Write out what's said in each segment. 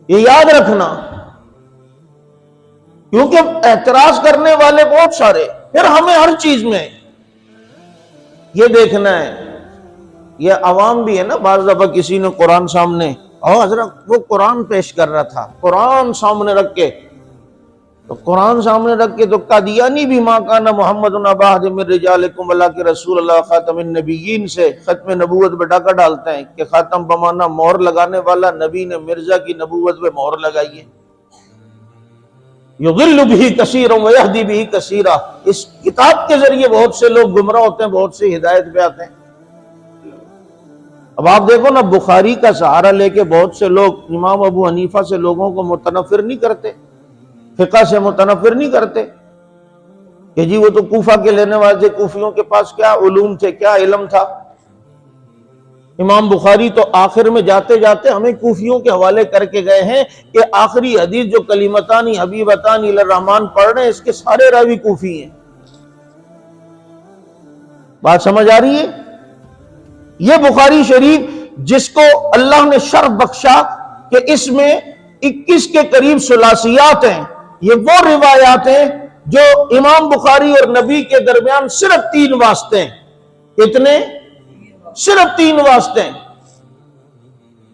یہ یاد رکھنا، کیونکہ اعتراض کرنے والے بہت سارے، پھر ہمیں ہر چیز میں یہ دیکھنا ہے. یہ عوام بھی ہے نا، بعض دفعہ کسی نے قرآن سامنے، حضرت وہ قرآن پیش کر رہا تھا، قرآن سامنے رکھ کے، تو قرآن سامنے رکھ کے تو قادیانی بھی ما کان محمد ابا احد من رجالکم اللہ کے رسول اللہ خاتم النبیین سے ختم نبوت پہ ڈاکہ ڈالتے ہیں کہ خاتم بمانا مہر لگانے والا، نبی نے مرزا کی نبوت پہ مہر لگائی ہے. یضل بہ کثیرا ویہدی بہ کثیرا، اس کتاب کے ذریعے بہت سے لوگ گمراہ ہوتے ہیں، بہت سے ہدایت پہ آتے ہیں. اب آپ دیکھو نا، بخاری کا سہارا لے کے بہت سے لوگ امام ابو حنیفہ سے لوگوں کو متنفر نہیں کرتے، فقہ سے متنفر نہیں کرتے کہ جی وہ تو کوفہ کے لینے والے تھے، کوفیوں کے پاس کیا علوم تھے، کیا علم تھا. امام بخاری تو آخر میں جاتے جاتے ہمیں کوفیوں کے حوالے کر کے گئے ہیں کہ آخری حدیث جو کلمتان حبیبتان الی الرحمن پڑھ رہے ہیں، اس کے سارے راوی کوفی ہیں. بات سمجھ آ رہی ہے؟ یہ بخاری شریف جس کو اللہ نے شرف بخشا کہ اس میں 21 کے قریب ثلاثیات ہیں، یہ وہ روایات ہیں جو امام بخاری اور نبی کے درمیان صرف 3 واسطے ہیں. کتنے؟ صرف 3 واسطے ہیں.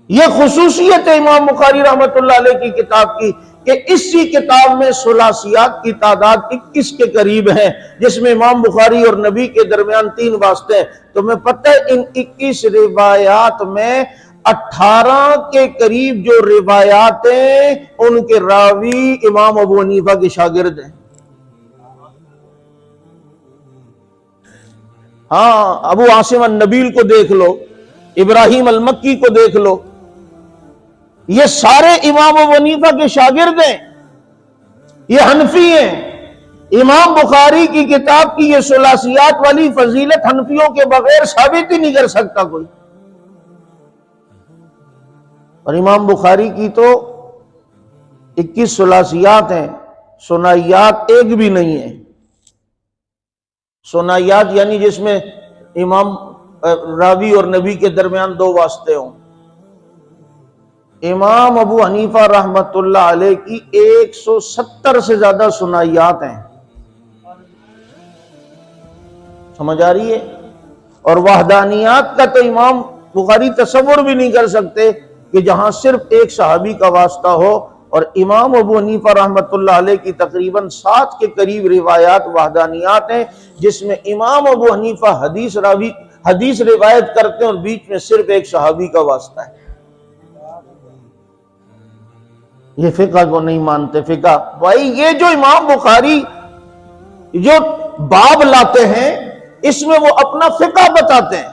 یہ خصوصیت ہے امام بخاری رحمت اللہ علیہ کی کتاب کی کہ اسی کتاب میں ثلاثیات کی تعداد 21 کے قریب ہے، جس میں امام بخاری اور نبی کے درمیان 3 واسطے ہیں. تمہیں پتہ ہے ان 21 روایات میں 18 کے قریب جو روایات ہیں ان کے راوی امام ابو حنیفہ کے شاگرد ہیں. ہاں، ابو عاصم النبیل کو دیکھ لو، ابراہیم المکی کو دیکھ لو، یہ سارے امام ابو حنیفہ کے شاگرد ہیں، یہ حنفی ہیں. امام بخاری کی کتاب کی یہ ثلاثیات والی فضیلت حنفیوں کے بغیر ثابت ہی نہیں کر سکتا کوئی. اور امام بخاری کی تو 21 ثلاثیات ہیں، ثنائیات ایک بھی نہیں ہے. ثنائیات یعنی جس میں امام راوی اور نبی کے درمیان 2 واسطے ہوں. امام ابو حنیفہ رحمت اللہ علیہ کی 170 سے زیادہ ثنائیات ہیں. سمجھ آ رہی ہے؟ اور وحدانیات کا تو امام بخاری تصور بھی نہیں کر سکتے کہ جہاں صرف ایک صحابی کا واسطہ ہو. اور امام ابو حنیفہ رحمت اللہ علیہ کی تقریباً 7 کے قریب روایات وحدانیات ہیں، جس میں امام ابو حنیفہ حدیث روایت کرتے ہیں اور بیچ میں صرف ایک صحابی کا واسطہ ہے. یہ فقہ کو نہیں مانتے. فقہ بھائی، یہ جو امام بخاری جو باب لاتے ہیں اس میں وہ اپنا فقہ بتاتے ہیں.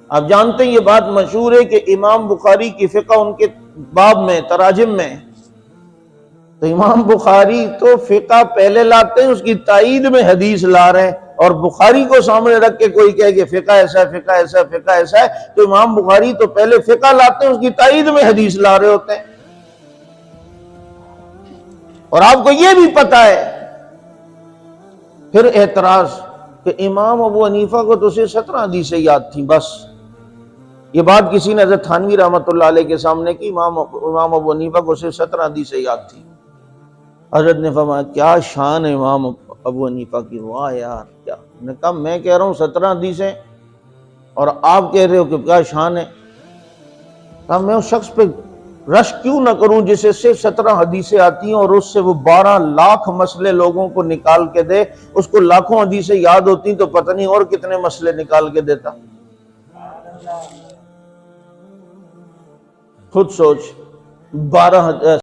آپ جانتے ہیں یہ بات مشہور ہے کہ امام بخاری کی فقہ ان کے باب میں، تراجم میں. تو امام بخاری تو فقہ پہلے لاتے ہیں، اس کی تائید میں حدیث لا رہے ہیں، اور بخاری کو سامنے رکھ کے کوئی کہے کہ فقہ ایسا ہے، فقہ ایسا ہے، فقہ ایسا ہے، تو امام بخاری تو پہلے فقہ لاتے ہیں، اس کی تائید میں حدیث لا رہے ہوتے ہیں. اور آپ کو یہ بھی پتا ہے پھر اعتراض کہ امام ابو حنیفہ کو تو صرف 17 حدیثیں یاد تھیں بس. یہ بات کسی نے حضرت تھانوی رحمت اللہ علیہ کے سامنے کی، امام ابو حنیفہ کو صرف 17 حدیثیں یاد تھیں. حضرت نے فرمایا کیا شان ہے امام ابو حنیفہ کی، واہ یار کیا. نے کہا میں کہہ رہا ہوں 17 حدیثیں اور آپ کہہ رہے ہو کہ کیا شان ہے. کہا میں اس شخص پہ رش کیوں نہ کروں جسے صرف 17 حدیثیں آتی ہیں اور اس سے وہ 12 لاکھ مسئلے لوگوں کو نکال کے دے. اس کو لاکھوں حدیثیں یاد ہوتی تو پتہ نہیں اور کتنے مسئلے نکال کے دیتا. خود سوچ، 12